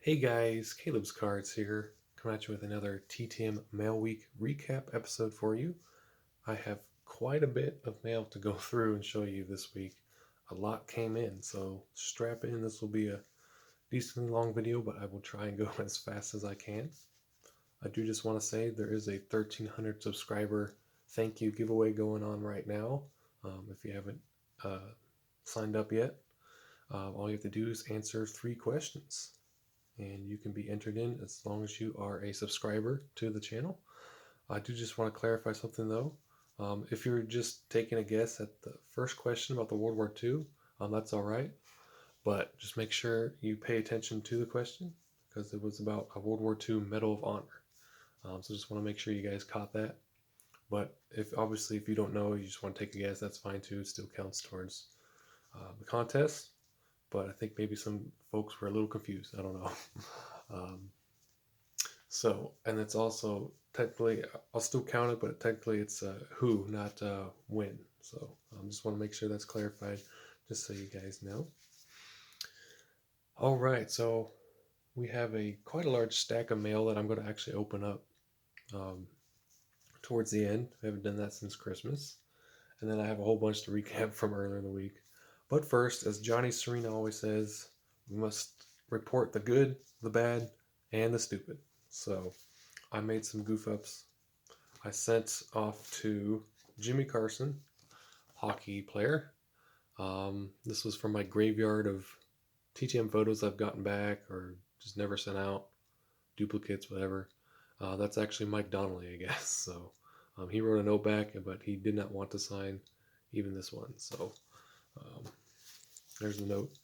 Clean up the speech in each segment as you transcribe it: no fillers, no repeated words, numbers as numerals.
Hey guys, Caleb's Cards here, coming at you with another TTM Mail Week recap episode for you. I have quite a bit of mail to go through and show you this week. A lot came in, so strap in. This will be a decently long video, but I will try and go as fast as I can. I do just want to say there is a 1,300 subscriber thank you giveaway going on right now. If you haven't signed up yet, all you have to do is answer 3 questions. And you can be entered in as long as you are a subscriber to the channel. I do just want to clarify something though. If you're just taking a guess at the first question about the World War II, that's all right. But just make sure you pay attention to the question because it was about a World War II Medal of Honor. So just want to make sure you guys caught that. But if you don't know, you just want to take a guess, that's fine too. It still counts towards the contest. But I think maybe some folks were a little confused. I don't know. And it's also technically, I'll still count it, but technically it's who, not when. So just want to make sure that's clarified, just so you guys know. All right, so we have quite a large stack of mail that I'm going to actually open up towards the end. I haven't done that since Christmas. And then I have a whole bunch to recap from earlier in the week. But first, as Johnny Serena always says, we must report the good, the bad, and the stupid. So I made some goof ups. I sent off to Jimmy Carson, hockey player. This was from my graveyard of TTM photos I've gotten back or just never sent out, duplicates, whatever. That's actually Mike Donnelly, I guess. So he wrote a note back, but he did not want to sign even this one. So there's the note.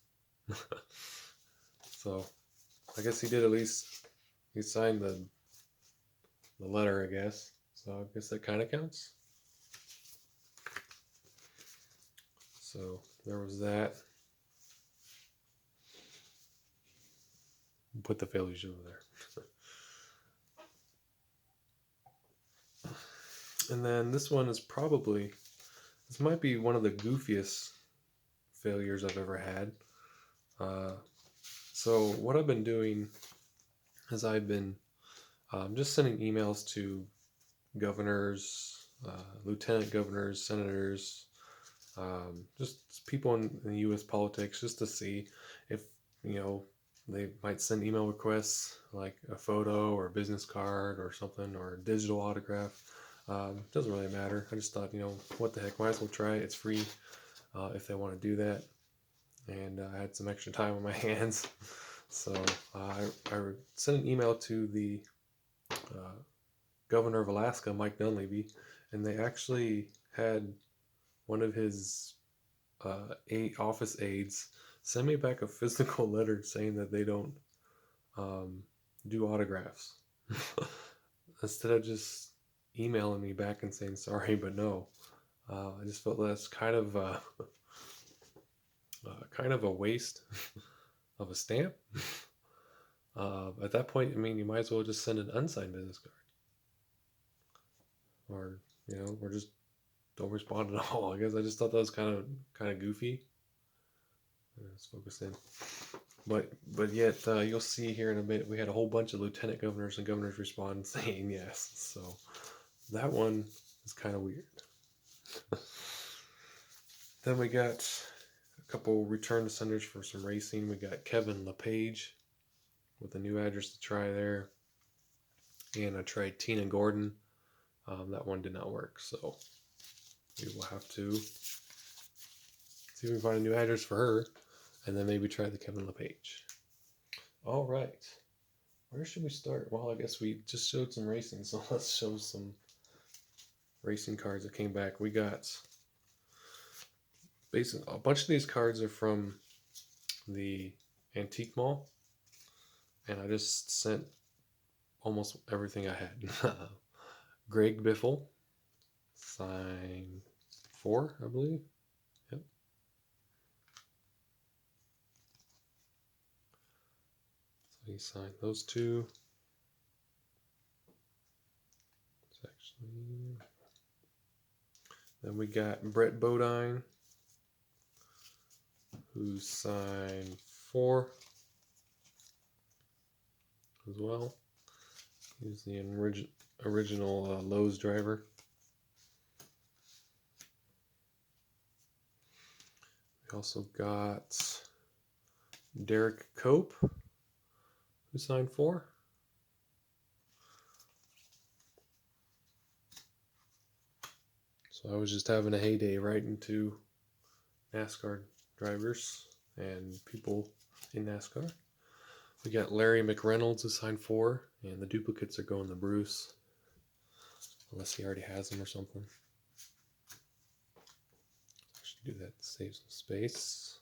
So I guess he did at least, he signed the letter, I guess. So I guess that kind of counts. So there was that. Put the failures over there. And then this one is probably, this might be one of the goofiest failures I've ever had. So what I've been doing is I've been just sending emails to governors, lieutenant governors, senators, just people in the U.S. politics, just to see if, they might send email requests like a photo or a business card or something, or a digital autograph. Doesn't really matter. I just thought, what the heck, might as well try it. It's free if they want to do that. And I had some extra time on my hands. So I sent an email to the governor of Alaska, Mike Dunleavy, and they actually had one of his office aides send me back a physical letter saying that they don't do autographs. Instead of just emailing me back and saying sorry, but no. I just felt that's kind of a waste of a stamp. At that point, you might as well just send an unsigned business card. Or, or just don't respond at all. I guess I just thought that was kind of goofy. Let's focus in. But yet, you'll see here in a minute, we had a whole bunch of lieutenant governors and governors respond saying yes. So that one is kind of weird. Then we got a couple return to senders for some racing. We got Kevin LePage with a new address to try there. And I tried Tina Gordon. That one did not work, so we will have to see if we can find a new address for her, and then maybe try the Kevin LePage. All right, where should we start? Well, I guess we just showed some racing, so let's show some racing cards that came back. We got basically a bunch of these cards are from the antique mall, and I just sent almost everything I had. Greg Biffle, sign 4, I believe. Yep. So he signed those 2. Then we got Brett Bodine, who signed 4. as well. He's the original Lowe's driver. We also got Derek Cope, who signed 4. So I was just having a heyday right into NASCAR drivers and people in NASCAR. We got Larry McReynolds who signed 4, and the duplicates are going to Bruce, unless he already has them or something. I should do that to save some space.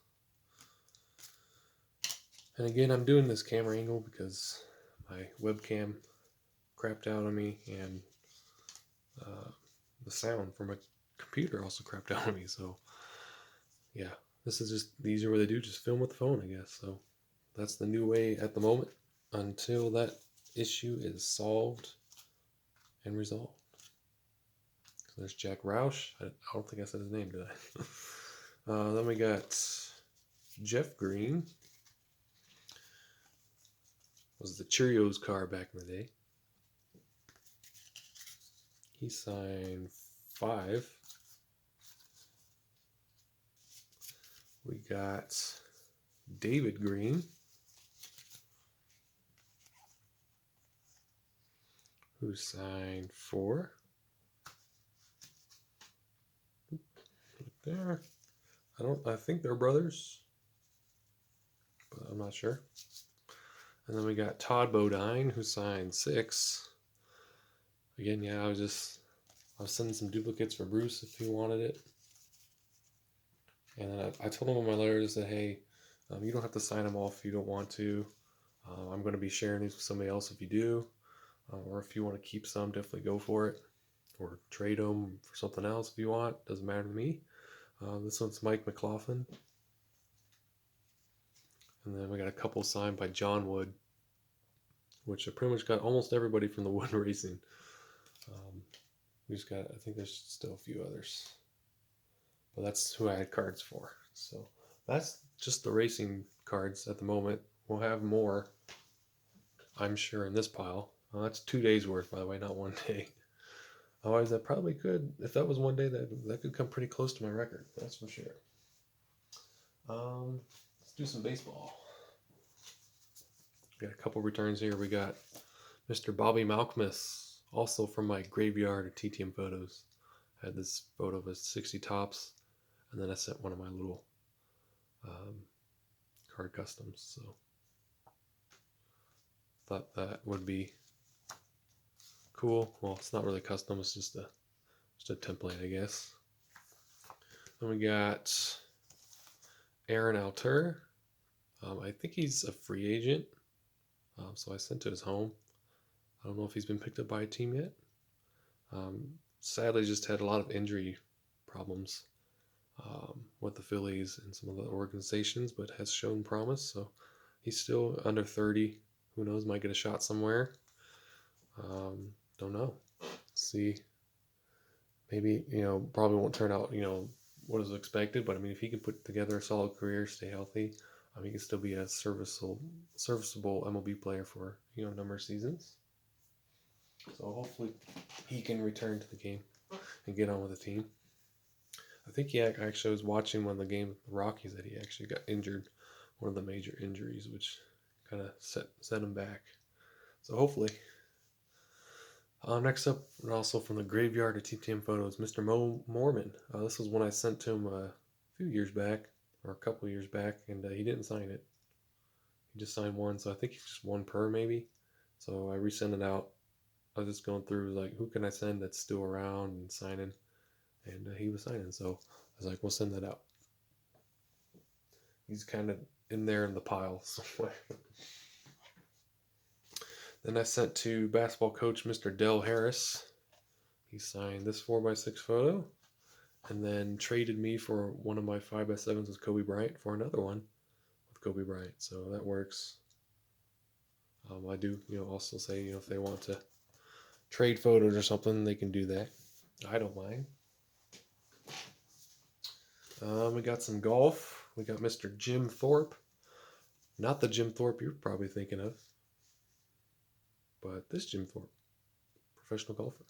And again, I'm doing this camera angle because my webcam crapped out on me, and the sound from my computer also crapped out on me. So yeah, this is just the easier way to do, just film with the phone, I guess. So that's the new way at the moment until that issue is solved and resolved. So there's Jack Roush. I don't think I said his name, did I? Then we got Jeff Green. Was the Cheerios car back in the day. He signed 5. We got David Green, who signed 4. Right there. I think they're brothers, but I'm not sure. And then we got Todd Bodine, who signed 6. Again, yeah, I was sending some duplicates for Bruce if he wanted it. And then I told him in my letter, I said, hey, you don't have to sign them all if you don't want to. I'm going to be sharing these with somebody else if you do. Or if you want to keep some, definitely go for it. Or trade them for something else if you want. Doesn't matter to me. This one's Mike McLaughlin. And then we got a couple signed by John Wood, which I pretty much got almost everybody from the Wood Racing. We just got, I think there's still a few others. But that's who I had cards for. So that's just the racing cards at the moment. We'll have more, I'm sure, in this pile. That's 2 days worth, by the way, not 1 day. Otherwise, that probably could, if that was 1 day, that could come pretty close to my record. That's for sure. Let's do some baseball. We got a couple returns here. We got Mr. Bobby Malkmus, also from my graveyard of TTM photos. I had this photo of his 60 tops, and then I sent one of my little card customs. So thought that would be cool. Well, it's not really custom, it's just a template, I guess. Then we got Aaron Alter. I think he's a free agent. So I sent to his home. I don't know if he's been picked up by a team yet. Sadly, just had a lot of injury problems with the Phillies and some of the organizations, but has shown promise. So he's still under 30. Who knows? Might get a shot somewhere. Don't know. See. Maybe, probably won't turn out, what is expected. But I mean, if he can put together a solid career, stay healthy, he can still be a serviceable MLB player for, a number of seasons. So hopefully he can return to the game and get on with the team. I think he actually was watching one of the games with the Rockies that he actually got injured, one of the major injuries, which kind of set him back. So hopefully. Next up, and also from the graveyard of TTM photos, Mr. Mo Mormon. This was one I sent to him a few years back, or a couple years back, and he didn't sign it. He just signed one, so I think he's just one per maybe. So I resent it out. I was just going through, like, who can I send that's still around and signing, and he was signing, so I was like, we'll send that out. He's kind of in there in the pile somewhere. Then I sent to basketball coach Mr. Del Harris. He signed this 4x6 photo, and then traded me for one of my 5x7s with Kobe Bryant for another one with Kobe Bryant. So that works. I do, also say, if they want to trade photos or something, they can do that. I don't mind. We got some golf. We got Mr. Jim Thorpe. Not the Jim Thorpe you're probably thinking of. but this Jim Thorpe, professional golfer.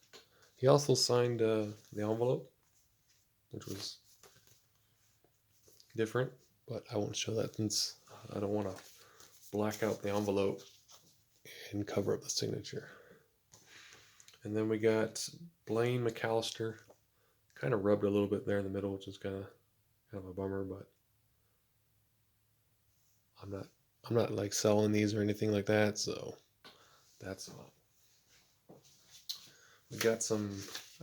He also signed the envelope, which was different, but I won't show that since I don't want to black out the envelope and cover up the signature. And then we got Blaine McAllister. Kind of rubbed a little bit there in the middle, which is kind of a bummer, but I'm not like selling these or anything like that, so that's fine. We got some,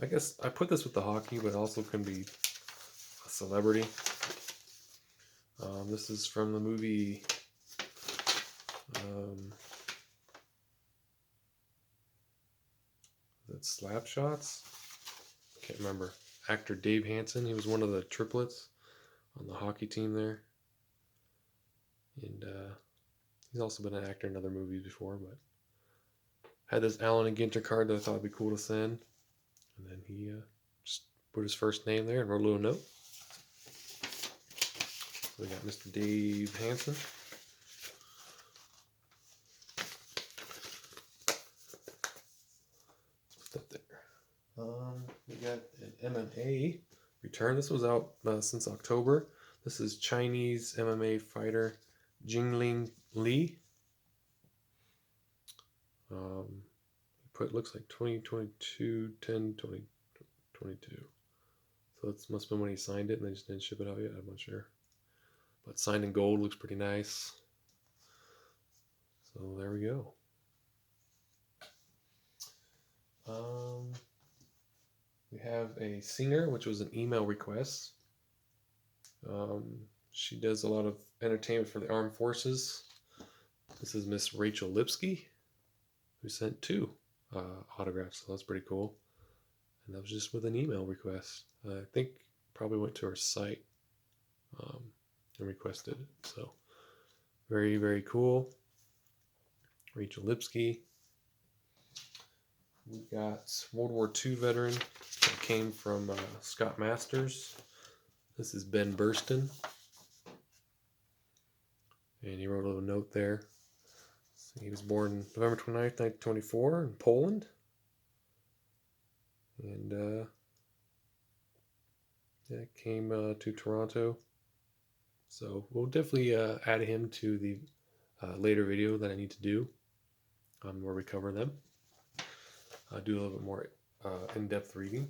I guess I put this with the hockey, but also can be a celebrity. This is from the movie is it Slap Shots? Can't remember. Actor Dave Hansen, he was one of the triplets on the hockey team there. And he's also been an actor in other movies before, but had this Allen and Ginter card that I thought would be cool to send. And then he just put his first name there and wrote a little note. So we got Mr. Dave Hansen. Let's put that there. We got an MMA return. This was out since October. This is Chinese MMA fighter Jingling Li. Looks like 2022, 10, 2022. So it must have been when he signed it and they just didn't ship it out yet. I'm not sure. But signed in gold, looks pretty nice. So there we go. We have a singer, which was an email request. She does a lot of entertainment for the armed forces. This is Miss Rachel Lipsky, who sent 2 autographs, so that's pretty cool. And that was just with an email request. I think probably went to her site and requested it. So very, very cool. Rachel Lipsky. We got World War II veteran that came from Scott Masters. This is Ben Burston. And he wrote a little note there. So he was born November 29th, 1924 in Poland. And came to Toronto. So we'll definitely add him to the later video that I need to do where we cover them. I'll do a little bit more in-depth reading,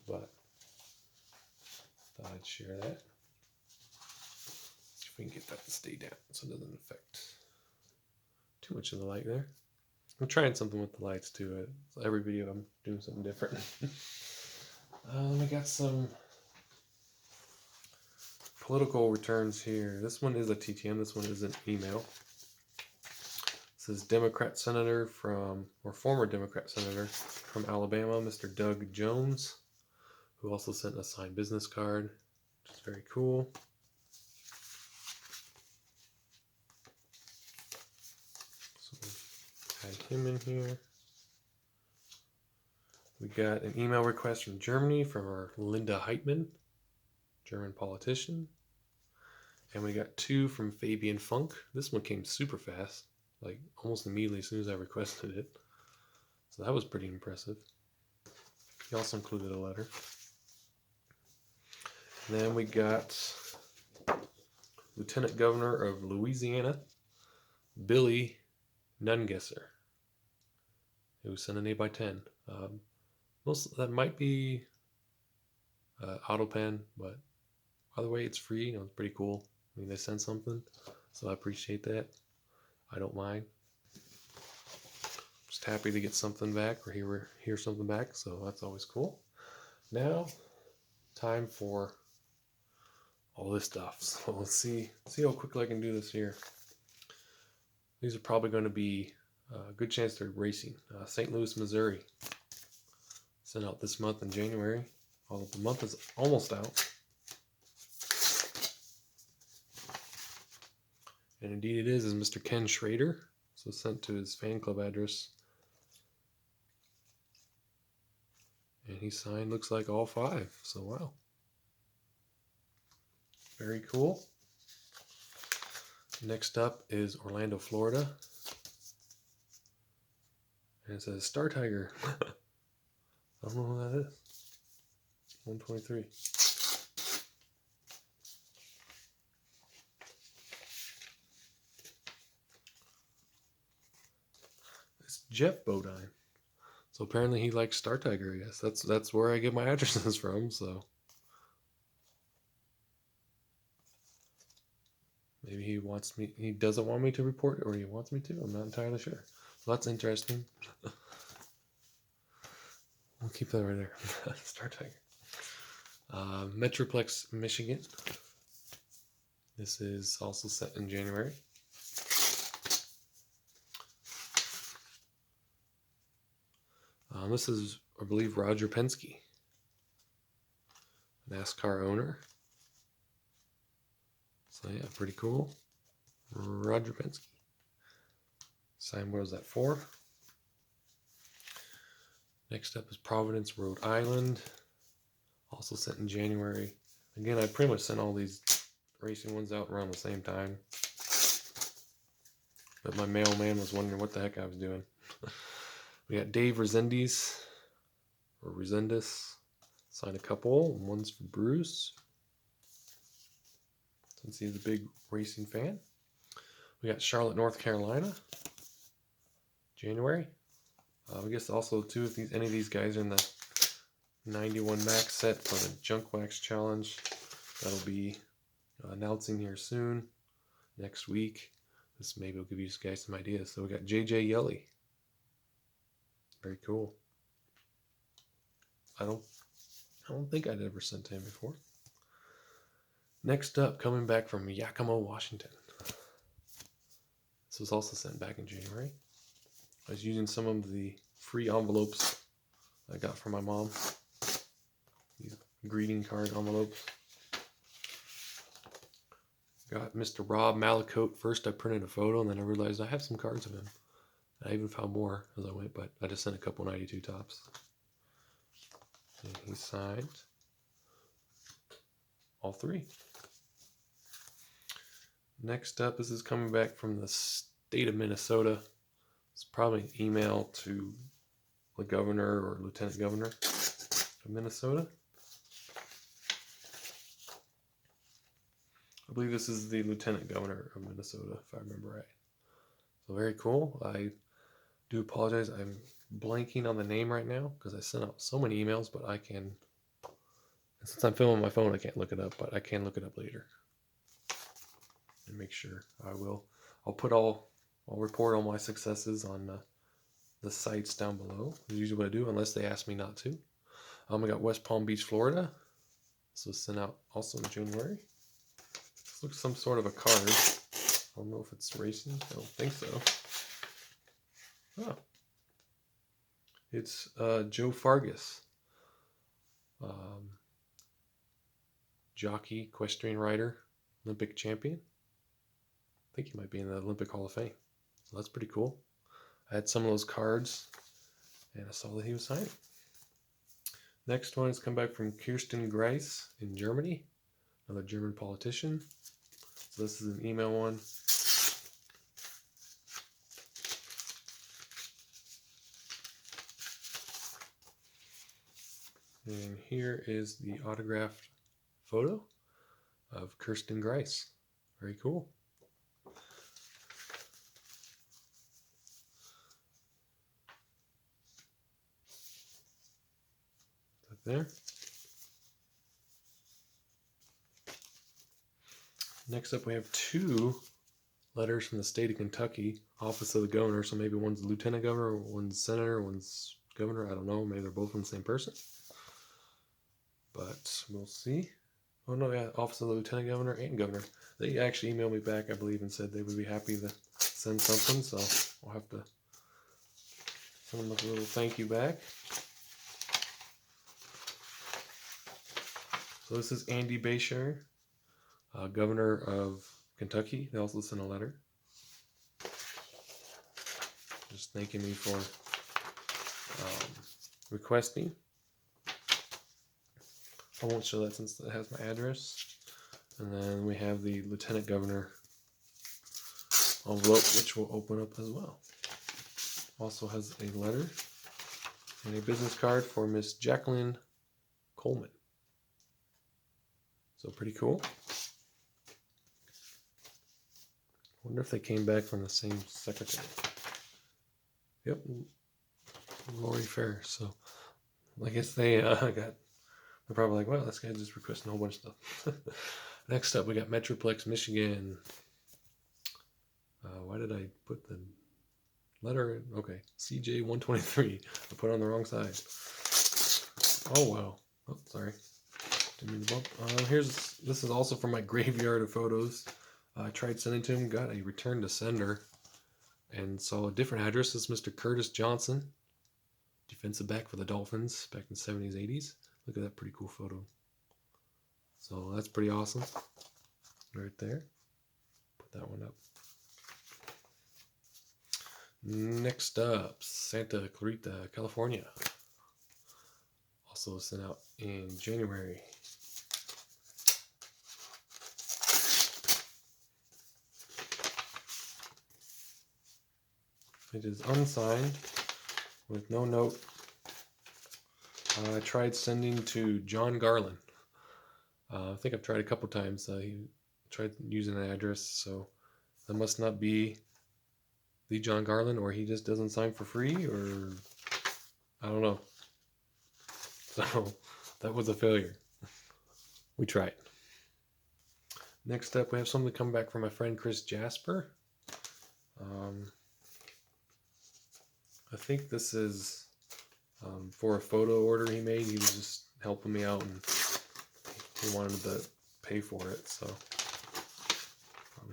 but thought I'd share that. See if we can get that to stay down so it doesn't affect too much of the light there. I'm trying something with the lights too. Every video I'm doing something different. We got some political returns here. This one is a TTM. This one is an email. This is Democrat Senator former Democrat Senator from Alabama, Mr. Doug Jones, who also sent a signed business card, which is very cool. So add him in here. We got an email request from Germany from our Linda Heitman, German politician. And we got 2 from Fabian Funk. This one came super fast, like almost immediately as soon as I requested it. So that was pretty impressive. He also included a letter. And then we got Lieutenant Governor of Louisiana, Billy Nungesser, who sent an 8x10. Most that might be auto pen, but either way, it's free. It's pretty cool. I mean, they sent something, so I appreciate that. I don't mind. Just happy to get something back or hear something back, so that's always cool. Now, time for all this stuff. So let's see how quickly I can do this here. These are probably going to be a good chance they're racing. St. Louis, Missouri. Sent out this month in January. Although the month is almost out. And indeed it is Mr. Ken Schrader. So sent to his fan club address. And he signed, looks like all 5. So wow. Very cool. Next up is Orlando, Florida. And it says Star Tiger. I don't know who that is. 123. It's Jeff Bodine. So apparently he likes Star Tiger, I guess. That's where I get my addresses from, so. Maybe he doesn't want me to report it, or he wants me to. I'm not entirely sure. So that's interesting. We'll keep that right there. Star Tiger. Metroplex, Michigan. This is also set in January. This is, I believe, Roger Penske, NASCAR owner. So yeah, pretty cool. Roger Penske. Signed, what was that for? Next up is Providence, Rhode Island. Also sent in January. Again, I pretty much sent all these racing ones out around the same time. But my mailman was wondering what the heck I was doing. We got Dave Resendez, or Resendez. Signed a couple. One's for Bruce, since he's a big racing fan. We got Charlotte, North Carolina, January. I guess also too, if any of these guys are in the 91 max set for the Junk Wax Challenge, that'll be announcing here soon, next week. This maybe will give you guys some ideas. So we got JJ Yelly. Very cool. I don't think I'd ever sent to him before. Next up, coming back from Yakima, Washington. This was also sent back in January. I was using some of the free envelopes I got from my mom. These greeting card envelopes. Got Mr. Rob Malacote. First I printed a photo, and then I realized I have some cards of him. I even found more as I went, but I just sent a couple 92 tops. And he signed all three. Next up, this is coming back from the state of Minnesota. It's probably an email to the governor or lieutenant governor of Minnesota. I believe this is the lieutenant governor of Minnesota, if I remember right. So very cool. I do apologize. I'm blanking on the name right now because I sent out so many emails, but I can, and since I'm filming my phone, I can't look it up, but I can look it up later and make sure. I'll report all my successes on the sites down below. That's usually what I do, unless they ask me not to. I got West Palm Beach, Florida. This was sent out also in January. This looks some sort of a card. I don't know if it's racing. I don't think so. Oh. It's Joe Fargas. Jockey, equestrian rider, Olympic champion. I think he might be in the Olympic Hall of Fame. So that's pretty cool. I had some of those cards, and I saw that he was signing. Next one has come back from Kirsten Greis in Germany, another German politician. So this is an email one. And here is the autographed photo of Kirsten Greis. Very cool. There. Next up, we have two letters from the state of Kentucky, Office of the Governor. So maybe one's lieutenant governor, one's senator, one's governor. I don't know. Maybe they're both from the same person. But we'll see. Oh no, yeah, Office of the Lieutenant Governor and Governor. They actually emailed me back, I believe, and said they would be happy to send something. So I'll have to send them a little thank you back. So this is Andy Beshear, Governor of Kentucky. They also sent a letter just thanking me for requesting. I won't show that since it has my address. And then we have the Lieutenant Governor envelope, which will open up as well. Also has a letter and a business card for Miss Jacqueline Coleman. So pretty cool. Wonder if they came back from the same secretary. Yep, Lori Fair. So I guess they they're probably like, well, this guy just requesting a whole bunch of stuff. Next up, we got Metroplex, Michigan. Why did I put the letter in? Okay, CJ 123. I put it on the wrong side. Oh wow. Oh, sorry. Didn't mean to bump. This is also from my graveyard of photos. I tried sending to him, got a return to sender, and saw a different address. This is Mr. Curtis Johnson, defensive back for the Dolphins back in the 70s, 80s. Look at that pretty cool photo. So that's pretty awesome. Right there. Put that one up. Next up, Santa Clarita, California. Also sent out in January. It is unsigned with no note. I tried sending to John Garland. I think I've tried a couple times. He tried using an address, so that must not be the John Garland, or he just doesn't sign for free, or I don't know. So that was a failure. We tried. Next up, we have something come back from my friend Chris Jasper. I think this is for a photo order he made. He was just helping me out, and he wanted to pay for it, so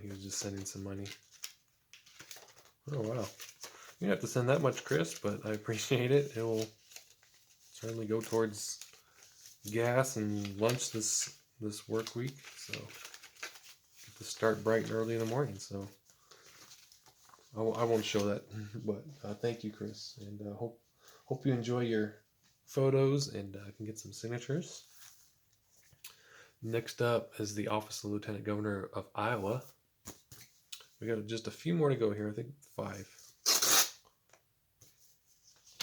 he was just sending some money. Oh wow. You don't have to send that much, Chris, but I appreciate it. It will certainly go towards gas and lunch this work week, so get to start bright and early in the morning. So I won't show that, but thank you, Chris, and hope you enjoy your photos, and I can get some signatures. Next up is the Office of Lieutenant Governor of Iowa. We got just a few more to go here. I think 5.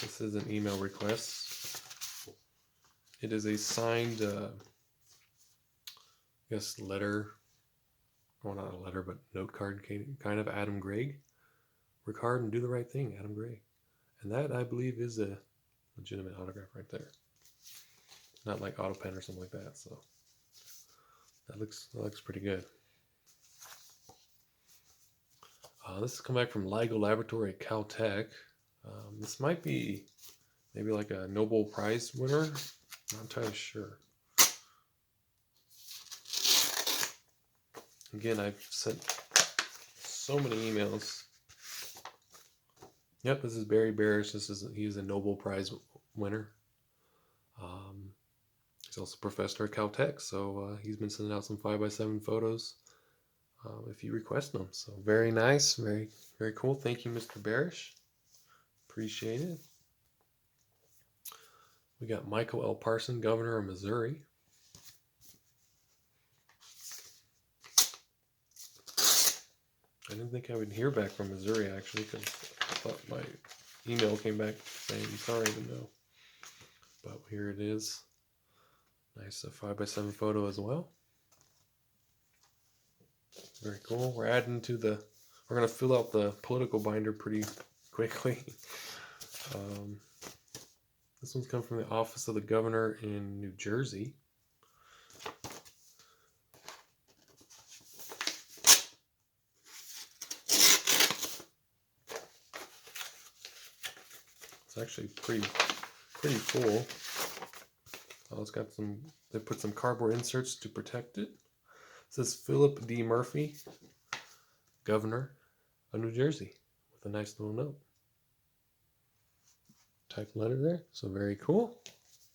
This is an email request. It is a signed, I guess, letter. Well, not a letter, but note card, kind of Adam Gregg. Work hard and do the right thing, Adam Gregg. And that, I believe, is a legitimate autograph right there. Not like auto pen or something like that. So that looks pretty good. This has come back from LIGO Laboratory at Caltech. This might be maybe like a Nobel Prize winner. Not entirely sure. Again, I've sent so many emails. Yep, this is Barry Barish. He's a Nobel Prize winner. He's also a professor at Caltech, so he's been sending out some 5x7 photos if you request them. So very nice, very, very cool. Thank you, Mr. Barish. Appreciate it. We got Michael L. Parson, Governor of Missouri. I didn't think I would hear back from Missouri, actually, because I thought my email came back saying, sorry to know. But here it is. Nice 5x7 photo as well. Very cool. We're going to fill out the political binder pretty quickly. This one's come from the Office of the Governor in New Jersey. It's actually pretty full. Oh, it's got they put some cardboard inserts to protect it. It says Philip D. Murphy, Governor of New Jersey, with a nice little note. Type letter there, so very cool.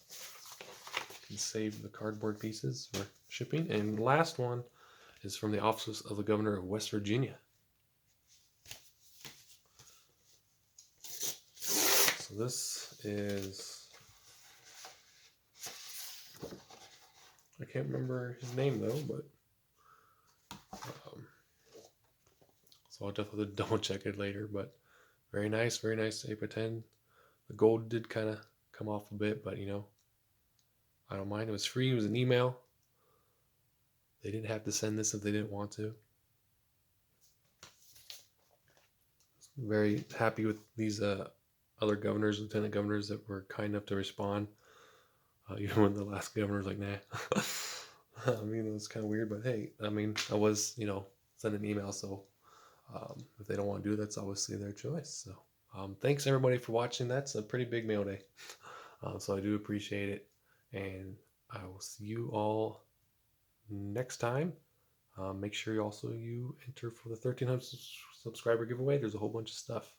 You can save the cardboard pieces for shipping. And the last one is from the Office of the Governor of West Virginia. So this is, I can't remember his name though, but so I'll definitely double check it later. But Very nice April 10. The gold did kind of come off a bit, but I don't mind. It was free. It was an email. They didn't have to send this if they didn't want to. Very happy with these other governors, lieutenant governors that were kind enough to respond. Even when the last governor was like, nah. I mean, it was kind of weird, but hey, I mean, I was, sending an email, so if they don't want to do it, that's obviously their choice. So thanks everybody for watching. That's a pretty big mail day. So I do appreciate it. And I will see you all next time. Make sure you enter for the 1,300 subscriber giveaway. There's a whole bunch of stuff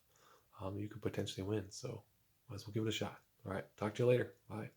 you could potentially win. So might as well give it a shot. All right. Talk to you later. Bye.